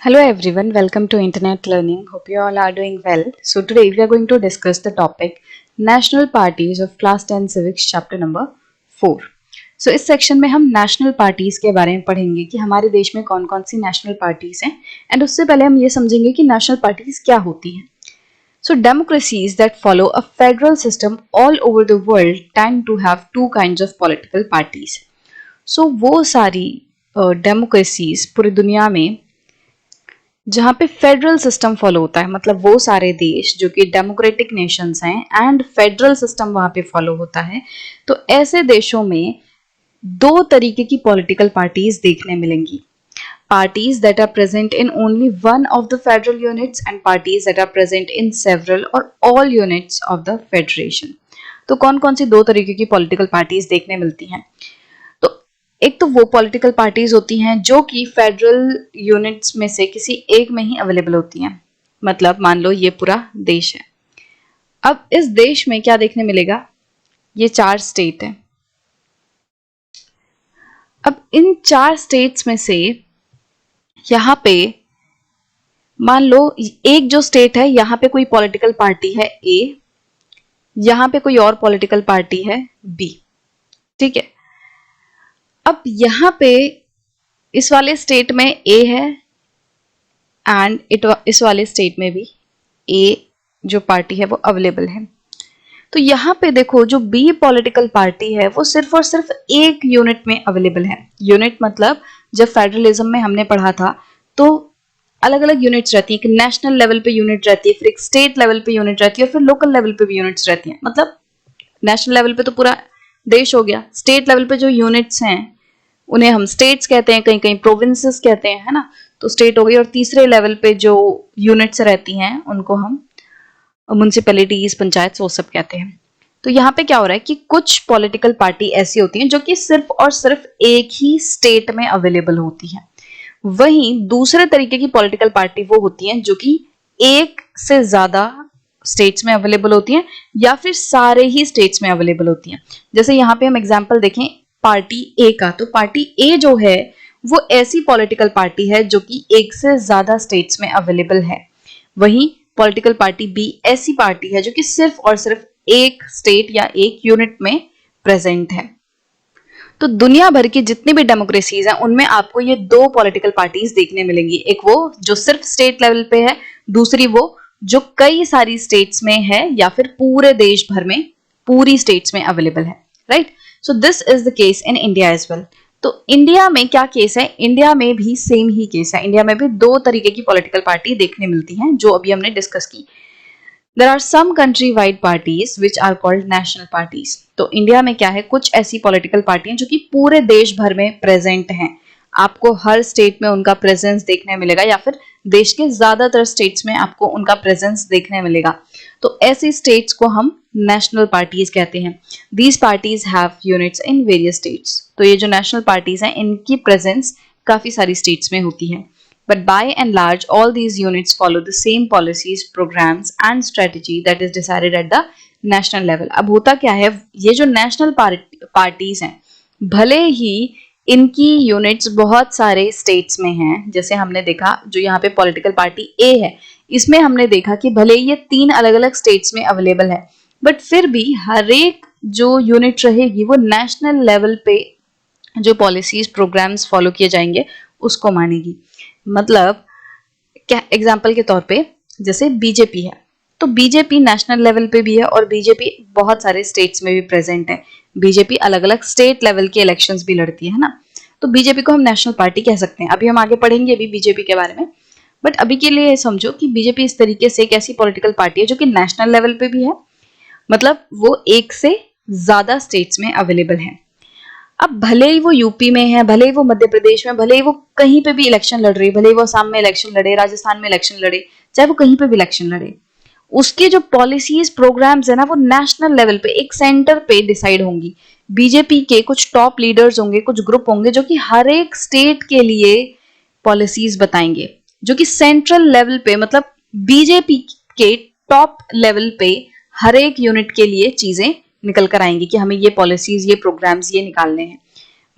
Hello everyone, welcome to Internet Learning. Hope you all are doing well. So today we are going to discuss the topic National Parties of Class 10 Civics Chapter number 4. So इस section में हम national parties के बारे में पढ़ेंगे कि हमारे देश में कौन कौन सी नेशनल पार्टीज हैं एंड उससे पहले हम ये समझेंगे कि नेशनल पार्टीज क्या होती हैं. So democracies that follow a federal system all over the world tend to have two kinds of political parties. So वो सारी डेमोक्रेसीज पूरी दुनिया में जहाँ पे फेडरल सिस्टम फॉलो होता है, मतलब वो सारे देश जो कि डेमोक्रेटिक नेशंस हैं एंड फेडरल सिस्टम वहाँ पे फॉलो होता है, तो ऐसे देशों में दो तरीके की पॉलिटिकल पार्टीज देखने मिलेंगी. Parties that are present in only one of the federal units and parties that are present in several और all units of the federation. तो कौन कौन सी दो तरीके की पॉलिटिकल पार्टीज देखने मिलती हैं? एक तो वो पॉलिटिकल पार्टीज होती हैं जो कि फेडरल यूनिट्स में से किसी एक में ही अवेलेबल होती हैं. मतलब मान लो ये पूरा देश है. अब इस देश में क्या देखने मिलेगा? ये 4 स्टेट है. अब इन 4 स्टेट्स में से यहां पे मान लो एक जो स्टेट है, यहां पे कोई पॉलिटिकल पार्टी है ए, यहां पे कोई और पॉलिटिकल पार्टी है बी. ठीक है. अब यहां पे इस वाले स्टेट में ए है एंड इस वाले स्टेट में भी ए जो पार्टी है वो अवेलेबल है. तो यहां पे देखो जो बी पॉलिटिकल पार्टी है वो सिर्फ और सिर्फ एक यूनिट में अवेलेबल है. यूनिट मतलब जब फेडरलिज्म में हमने पढ़ा था तो अलग अलग यूनिट्स रहती है. एक नेशनल लेवल पे यूनिट रहती है, फिर एक स्टेट लेवल पे यूनिट रहती है और फिर लोकल लेवल पे भी यूनिट्स रहती हैं. मतलब नेशनल लेवल पे तो पूरा देश हो गया, स्टेट लेवल पे जो यूनिट्स हैं उन्हें हम स्टेट्स कहते हैं, कहीं कहीं प्रोविंसेस कहते हैं, है ना. तो स्टेट हो गई. और तीसरे लेवल पे जो यूनिट्स रहती हैं उनको हम म्युनिसिपैलिटीज, पंचायत, वो सब कहते हैं. तो यहाँ पे क्या हो रहा है कि कुछ पॉलिटिकल पार्टी ऐसी होती हैं जो कि सिर्फ और सिर्फ एक ही स्टेट में अवेलेबल होती हैं. वहीं दूसरे तरीके की पॉलिटिकल पार्टी वो होती हैं जो कि एक से ज्यादा स्टेट्स में अवेलेबल होती हैं या फिर सारे ही स्टेट्स में अवेलेबल होती हैं. जैसे यहाँ पे हम एग्जाम्पल देखें पार्टी ए का, तो पार्टी ए जो है वो ऐसी पॉलिटिकल पार्टी है जो कि एक से ज्यादा स्टेट्स में अवेलेबल है. वहीं पॉलिटिकल पार्टी बी ऐसी पार्टी है जो कि सिर्फ और सिर्फ एक स्टेट या एक यूनिट में प्रेजेंट है. तो दुनिया भर की जितनी भी डेमोक्रेसीज हैं उनमें आपको ये दो पॉलिटिकल पार्टीज देखने मिलेंगी. एक वो जो सिर्फ स्टेट लेवल पे है, दूसरी वो जो कई सारी स्टेट्स में है या फिर पूरे देश भर में पूरी स्टेट्स में अवेलेबल है. Right. So this is the case in India as well. तो इंडिया में क्या केस है? इंडिया में भी सेम ही केस है. इंडिया में भी दो तरीके की पॉलिटिकल पार्टी देखने मिलती हैं जो अभी हमने डिस्कस की. There are some country-wide parties which are called national parties. तो इंडिया में क्या है, कुछ ऐसी पॉलिटिकल पार्टियां जो कि पूरे देश भर में प्रेजेंट हैं. आपको हर स्टेट में उनका प्रेजेंस देखने मिलेगा या फिर देश के ज्यादातर स्टेट्स में आपको उनका प्रेजेंस देखने मिलेगा. तो ऐसी स्टेट्स को हम नेशनल पार्टीज कहते हैं. These parties have units in various states. तो ये जो नेशनल पार्टीज हैं इनकी प्रेजेंस काफी सारी स्टेट्स में होती है. But by and large, all these units follow the same policies, programs and strategy that is decided at the national level. अब होता क्या है, ये जो नेशनल पार्टीज हैं भले ही इनकी यूनिट्स बहुत सारे स्टेट्स में हैं. जैसे हमने देखा जो यहाँ पे पॉलिटिकल पार्टी ए है, इसमें हमने देखा कि भले ही ये 3 अलग अलग स्टेट्स में अवेलेबल है, बट फिर भी हर एक जो यूनिट रहेगी वो नेशनल लेवल पे जो पॉलिसीज, प्रोग्राम्स फॉलो किए जाएंगे उसको मानेगी. मतलब क्या, एग्जाम्पल के तौर पे जैसे बीजेपी है, तो बीजेपी नेशनल लेवल पे भी है और बीजेपी बहुत सारे स्टेट्स में भी प्रेजेंट है. बीजेपी अलग अलग स्टेट लेवल के इलेक्शंस भी लड़ती है ना. तो बीजेपी को हम नेशनल पार्टी कह सकते हैं. अभी हम आगे पढ़ेंगे अभी बीजेपी के बारे में, बट अभी के लिए समझो कि बीजेपी इस तरीके से एक ऐसी पॉलिटिकल पार्टी है जो कि नेशनल लेवल पे भी है, मतलब वो एक से ज्यादा स्टेट्स में अवेलेबल है. अब भले ही वो यूपी में है, भले ही वो मध्य प्रदेश में, भले ही वो कहीं पे भी इलेक्शन लड़ रही, भले ही वो असम में इलेक्शन लड़े, राजस्थान में इलेक्शन लड़े, चाहे वो कहीं पे भी इलेक्शन लड़े, उसके जो पॉलिसीज, प्रोग्राम्स है ना वो नेशनल लेवल पे एक सेंटर पे डिसाइड होंगी. बीजेपी के कुछ टॉप लीडर्स होंगे, कुछ ग्रुप होंगे जो कि हर एक स्टेट के लिए पॉलिसीज बताएंगे, जो कि सेंट्रल लेवल पे, मतलब बीजेपी के टॉप लेवल पे हर एक यूनिट के लिए चीजें निकल कर आएंगी कि हमें ये पॉलिसीज, ये प्रोग्राम्स ये निकालने हैं.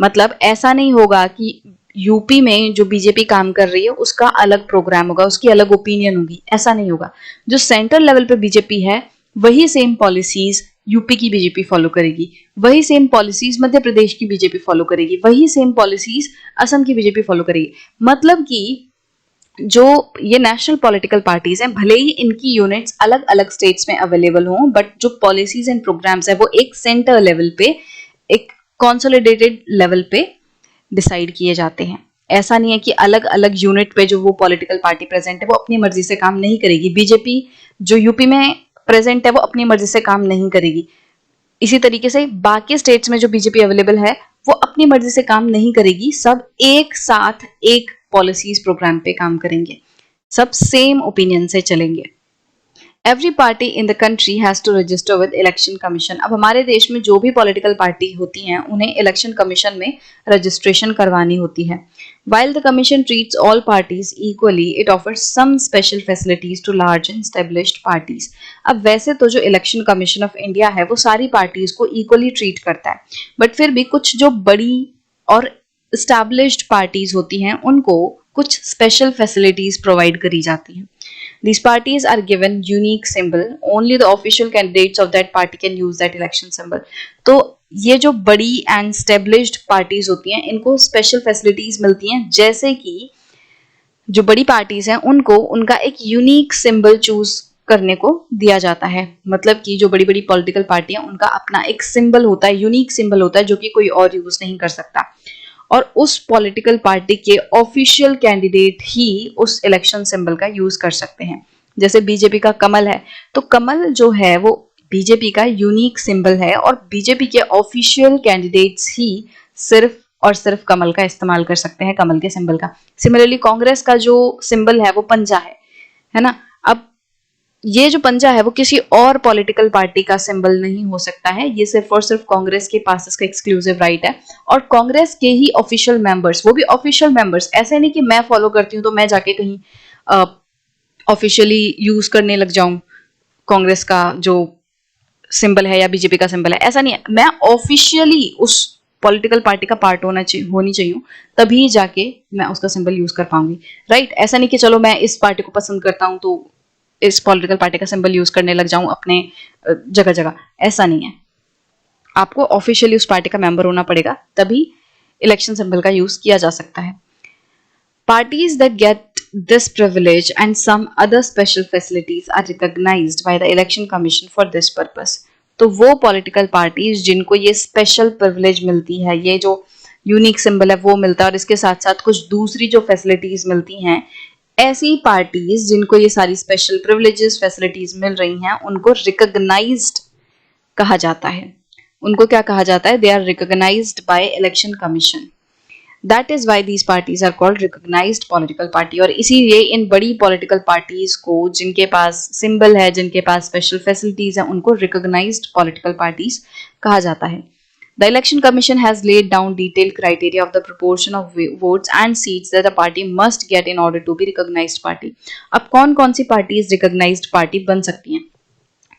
मतलब ऐसा नहीं होगा कि यूपी में जो बीजेपी काम कर रही है उसका अलग प्रोग्राम होगा, उसकी अलग ओपिनियन होगी, ऐसा नहीं होगा। जो सेंट्रल लेवल पे बीजेपी है वही सेम पॉलिसीज यूपी की बीजेपी फॉलो करेगी, वही सेम पॉलिसीज मध्य प्रदेश की बीजेपी फॉलो करेगी, वही सेम पॉलिसीज असम की बीजेपी फॉलो करेगी। मतलब कि जो ये नेशनल पॉलिटिकल पार्टीज हैं, भले ही इनकी यूनिट्स अलग अलग स्टेट्स में अवेलेबल हों, बट जो पॉलिसीज एंड प्रोग्राम्स है वो एक सेंटर लेवल पे, एक कॉन्सोलिडेटेड लेवल पे डिसाइड किए जाते हैं। ऐसा नहीं है कि अलग अलग यूनिट पे जो वो पॉलिटिकल पार्टी प्रेजेंट है वो अपनी मर्जी से काम नहीं करेगी। बीजेपी जो यूपी में प्रेजेंट है वो अपनी मर्जी से काम नहीं करेगी। इसी तरीके से बाकी स्टेट्स में जो बीजेपी अवेलेबल है वो अपनी मर्जी से काम नहीं करेगी, सब एक साथ एक पॉलिसीज प्रोग्राम पे काम करेंगे, सब सेम ओपिनियन से चलेंगे। Every party in the country has to register with Election Commission. अब हमारे देश में जो भी पॉलिटिकल पार्टी होती हैं उन्हें इलेक्शन कमीशन में रजिस्ट्रेशन करवानी होती है। While the commission treats all parties equally, it offers some special facilities to large and established parties. अब वैसे तो जो इलेक्शन कमीशन ऑफ इंडिया है वो सारी पार्टीज को इक्वली ट्रीट करता है, बट फिर भी कुछ जो बड़ी और established पार्टीज होती हैं उनको कुछ स्पेशल फैसिलिटीज प्रोवाइड करी जाती हैं। These parties are given unique symbol. Only the official candidates of that party can use that election symbol. तो ये जो बड़ी एंड स्टेब्लिश्ड पार्टीज होती हैं इनको स्पेशल फैसिलिटीज मिलती हैं, जैसे कि जो बड़ी पार्टीज हैं उनको उनका एक यूनिक सिंबल चूज करने को दिया जाता है। मतलब कि जो बड़ी बड़ी पॉलिटिकल पार्टियां उनका अपना एक सिंबल होता है, यूनिक सिंबल होता है जो कि कोई और यूज नहीं कर सकता, और उस पॉलिटिकल पार्टी के ऑफिशियल कैंडिडेट ही उस इलेक्शन सिंबल का यूज कर सकते हैं। जैसे बीजेपी का कमल है, तो कमल जो है वो बीजेपी का यूनिक सिंबल है और बीजेपी के ऑफिशियल कैंडिडेट्स ही सिर्फ और सिर्फ कमल का इस्तेमाल कर सकते हैं, कमल के सिंबल का। सिमिलरली कांग्रेस का जो सिंबल है वो पंजा है ना। अब ये जो पंजा है वो किसी और पॉलिटिकल पार्टी का सिंबल नहीं हो सकता है, ये सिर्फ और सिर्फ कांग्रेस के पास इसका एक्सक्लूसिव राइट है। और कांग्रेस के ही ऑफिशियल मेंबर्स, वो भी ऑफिशियल मेंबर्स, ऐसे नहीं कि मैं फॉलो करती हूँ तो मैं जाके कहीं ऑफिशियली यूज करने लग जाऊं कांग्रेस का जो सिंबल है या बीजेपी का सिंबल है, ऐसा नहीं है। मैं ऑफिशियली उस पॉलिटिकल पार्टी का पार्ट होनी चाहिए, तभी जाके मैं उसका सिंबल यूज कर पाऊंगी, राइट। ऐसा नहीं कि चलो मैं इस पार्टी को पसंद करता हूं तो इस पॉलिटिकल पार्टी का सिंबल यूज करने लग जाऊं अपने जगह जगह, ऐसा नहीं है। आपको ऑफिशियली उस पार्टी का मेंबर होना पड़ेगा, तभी इलेक्शन सिंबल का यूज किया जा सकता है। Parties that get this privilege and some other special facilities are recognized by the Election Commission for this purpose. तो वो पॉलिटिकल पार्टीज जिनको ये स्पेशल प्रिविलेज मिलती है, ये जो यूनिक सिंबल है वो मिलता है और इसके साथ साथ कुछ दूसरी जो फैसिलिटीज मिलती हैं, ऐसी पार्टीज जिनको ये सारी स्पेशल प्रिविलेजेस फैसिलिटीज मिल रही हैं उनको रिकॉग्नाइज्ड कहा जाता है। उनको क्या कहा जाता है? They are recognised by Election Commission. That is why these parties are called recognized political party. और इसीलिए इन बड़ी political parties को जिनके पास symbol है, जिनके पास special facilities है, उनको recognized political parties कहा जाता है। The Election Commission has laid down detailed criteria of the proportion of votes and seats that a party must get in order to be recognized party. अब कौन कौन सी parties recognized party बन सकती हैं?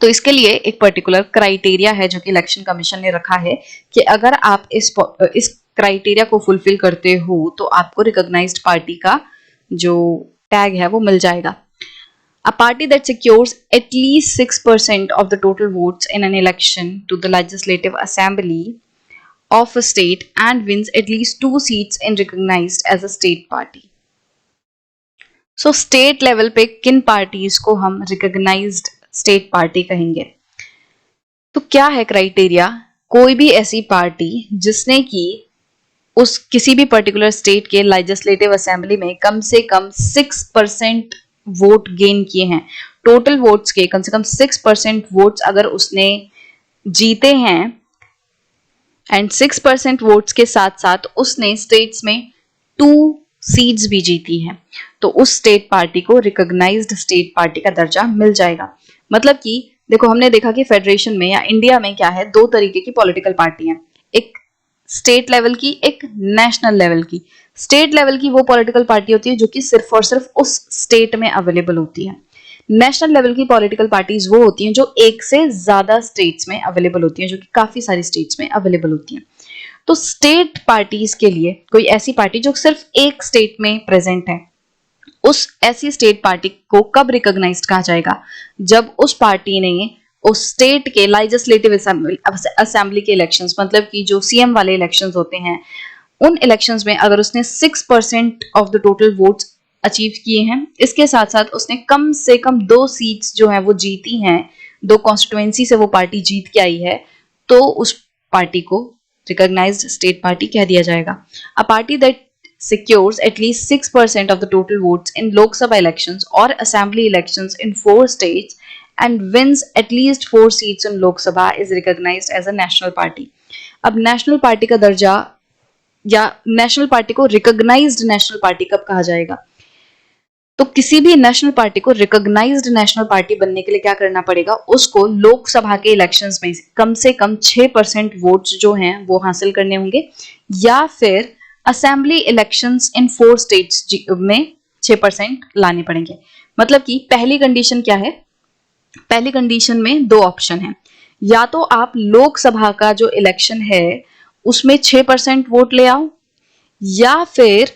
तो इसके लिए एक पर्टिकुलर क्राइटेरिया है जो कि इलेक्शन कमीशन ने रखा है कि अगर आप इस क्राइटेरिया को फुलफिल करते हो तो आपको रिकॉग्नाइज्ड पार्टी का जो टैग है वो मिल जाएगा। A party that secures at least 6% of the total votes in an election to the legislative assembly of a state and wins at least 2 seats in recognized as a state party. So state level पे किन parties को हम recognised state party कहेंगे? तो क्या है criteria? कोई भी ऐसी पार्टी जिसने कि उस किसी भी पर्टिकुलर स्टेट के लेजिस्लेटिव असेंबली में कम से कम 6% वोट गेन किए हैं, टोटल वोट्स के कम से कम 6% वोट्स अगर उसने जीते हैं एंड 6% वोट्स के साथ साथ उसने स्टेट्स में 2 सीट्स भी जीती हैं, तो उस स्टेट पार्टी को रिकॉग्नाइज्ड स्टेट पार्टी का दर्जा मिल जाएगा। मतलब कि देखो, हमने देखा कि फेडरेशन में या इंडिया में क्या है, 2 तरीके की पॉलिटिकल पार्टी हैं, एक स्टेट लेवल की, एक नेशनल लेवल की। स्टेट लेवल की वो पॉलिटिकल पार्टी होती है जो कि सिर्फ और सिर्फ उस स्टेट में अवेलेबल होती है। नेशनल लेवल की पॉलिटिकल पार्टीज वो होती हैं जो एक से ज्यादा स्टेट्स में अवेलेबल होती हैं, जो कि काफी सारी स्टेट्स में अवेलेबल होती हैं। तो स्टेट पार्टीज के लिए कोई ऐसी पार्टी जो सिर्फ एक स्टेट में प्रेजेंट है, उस ऐसी स्टेट पार्टी को कब रिकॉग्नाइज्ड कहा जाएगा? जब उस पार्टी ने उस स्टेट के लेजिस्लेटिव असेंबली के इलेक्शंस, मतलब कि जो सीएम वाले इलेक्शंस होते हैं, उन इलेक्शंस में अगर उसने 6% of the total votes achieve किए हैं, इसके साथ साथ उसने कम से कम 2 सीट्स जो है वो जीती हैं, 2 कॉन्स्टिट्यूएंसी से वो पार्टी जीत के आई है, तो उस पार्टी को रिकॉग्नाइज्ड स्टेट पार्टी कह दिया जाएगा। A party that secures at least 6% of the total votes in Lok Sabha elections or assembly elections in 4 states and wins at least 4 seats in Lok Sabha is recognized as a national party. अब national party का दर्जा या national party को recognised national party कब कहा जाएगा? तो किसी भी नेशनल पार्टी को रिकॉग्नाइज्ड नेशनल पार्टी बनने के लिए क्या करना पड़ेगा? उसको लोकसभा के इलेक्शंस में कम से कम 6% वोट्स जो हैं वो हासिल करने होंगे, या फिर असेंबली इलेक्शंस इन 4 स्टेट्स में 6% लाने पड़ेंगे। मतलब कि पहली कंडीशन क्या है? पहली कंडीशन में 2 ऑप्शन है, या तो आप लोकसभा का जो इलेक्शन है उसमें 6% वोट ले आओ, या फिर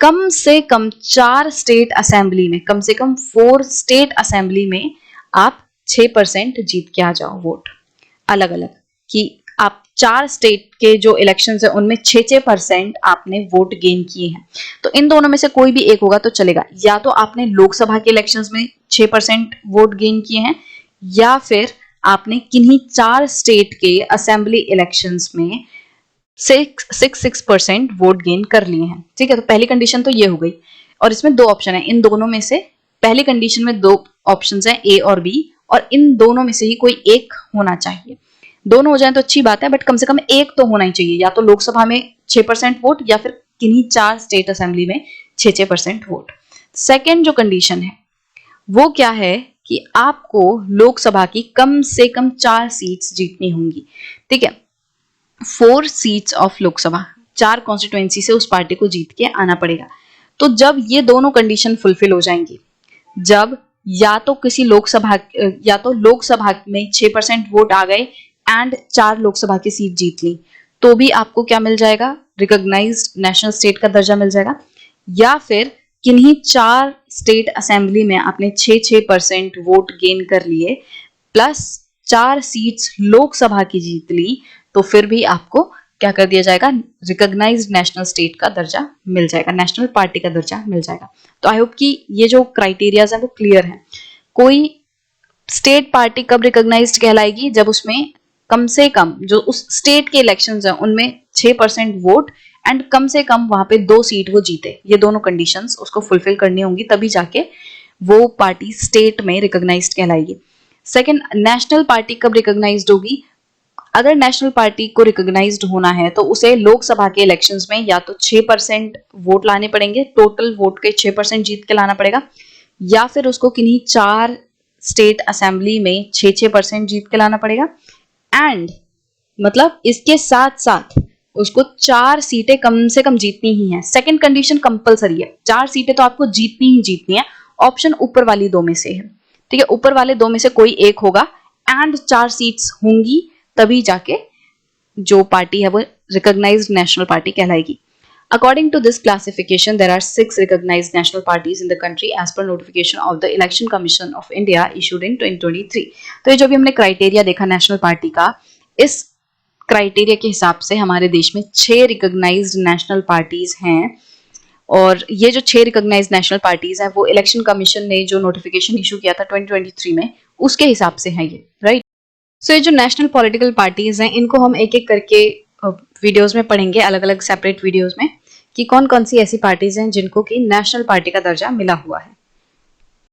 कम से कम 4 स्टेट असेंबली में, कम से कम 4 स्टेट असेंबली में आप 6% जीत के आ जाओ वोट अलग अलग, कि आप 4 स्टेट के जो इलेक्शंस है उनमें 6% आपने वोट गेन किए हैं। तो इन दोनों में से कोई भी एक होगा तो चलेगा, या तो आपने लोकसभा के इलेक्शंस में 6% वोट गेन किए हैं, या फिर आपने किन्हीं 4 स्टेट के असेंबली इलेक्शंस में 6% वोट गेन कर लिए हैं। ठीक है, तो पहली कंडीशन तो ये हो गई, और इसमें 2 ऑप्शन है। इन दोनों में से पहली कंडीशन में 2 ऑप्शंस हैं, ए और बी, और इन दोनों में से ही कोई एक होना चाहिए। दोनों हो जाए तो अच्छी बात है, बट कम से कम एक तो होना ही चाहिए, या तो लोकसभा में 6% वोट, या फिर किन्हीं 4 स्टेट असेंबली में 6% वोट। सेकेंड जो कंडीशन है वो क्या है कि आपको लोकसभा की कम से कम 4 सीट्स जीतनी होंगी। ठीक है, 4 सीट्स ऑफ लोकसभा, 4 कॉन्स्टिट्यूएंसी से उस पार्टी को जीत के आना पड़ेगा। तो जब ये दोनों कंडीशन फुलफिल हो जाएंगी, जब या तो लोकसभा में 6% वोट आ गए एंड 4 लोकसभा की सीट जीत ली, तो भी आपको क्या मिल जाएगा? रिकॉग्नाइज्ड नेशनल स्टेट का दर्जा मिल जाएगा। या फिर किन्हीं 4 स्टेट असेंबली में आपने 6% वोट गेन कर लिए, प्लस 4 सीट्स लोकसभा की जीत ली, तो फिर भी आपको क्या कर दिया जाएगा? रिकॉग्नाइज्ड नेशनल स्टेट का दर्जा मिल जाएगा, नेशनल पार्टी का दर्जा मिल जाएगा। तो आई होप कि ये जो क्राइटेरियाज है वो क्लियर है। कोई स्टेट पार्टी कब रिकॉग्नाइज्ड कहलाएगी? जब उसमें कम से कम जो उस स्टेट के इलेक्शंस हैं उनमें 6% वोट एंड कम से कम वहां पे 2 सीट वो जीते। ये दोनों कंडीशंस उसको फुलफिल करनी होंगी, तभी जाके वो पार्टी स्टेट में रिकॉग्नाइज्ड कहलाएगी। सेकंड, नेशनल पार्टी कब रिकॉग्नाइज्ड होगी? अगर नेशनल पार्टी को रिकॉग्नाइज्ड होना है तो उसे लोकसभा के इलेक्शंस में या तो 6% वोट लाने पड़ेंगे, टोटल वोट के 6% जीत के लाना पड़ेगा, या फिर उसको किन्हीं 4 स्टेट असेंबली में 6% जीत के लाना पड़ेगा, एंड मतलब इसके साथ साथ उसको 4 सीटें कम से कम जीतनी ही है। सेकंड कंडीशन कंपलसरी है, 4 सीटें तो आपको जीतनी ही जीतनी है। ऑप्शन ऊपर वाली 2 में से है। ठीक है, ऊपर वाले 2 में से कोई एक होगा एंड 4 सीट्स होंगी, तभी जाके जो पार्टी है वो रिकॉग्नाइज्ड नेशनल पार्टी कहलाएगी। According to this classification, there are 6 recognized national parties in the country as per notification of the Election Commission of India issued in 2023. तो ये जो भी हमने क्राइटेरिया देखा नेशनल पार्टी का, इस क्राइटेरिया के हिसाब से हमारे देश में 6 रिकॉग्नाइज्ड नेशनल पार्टीज हैं, और ये जो 6 रिकॉग्नाइज्ड नेशनल पार्टीज हैं वो इलेक्शन कमीशन ने जो नोटिफिकेशन इशू किया था 2023 में, उसके हिसाब से है ये, राइट। सो ये जो नेशनल पॉलिटिकल पार्टीज हैं इनको हम एक एक करके वीडियोस में पढ़ेंगे, अलग अलग सेपरेट वीडियोस में, कि कौन कौन सी ऐसी पार्टीज हैं जिनको कि नेशनल पार्टी का दर्जा मिला हुआ है।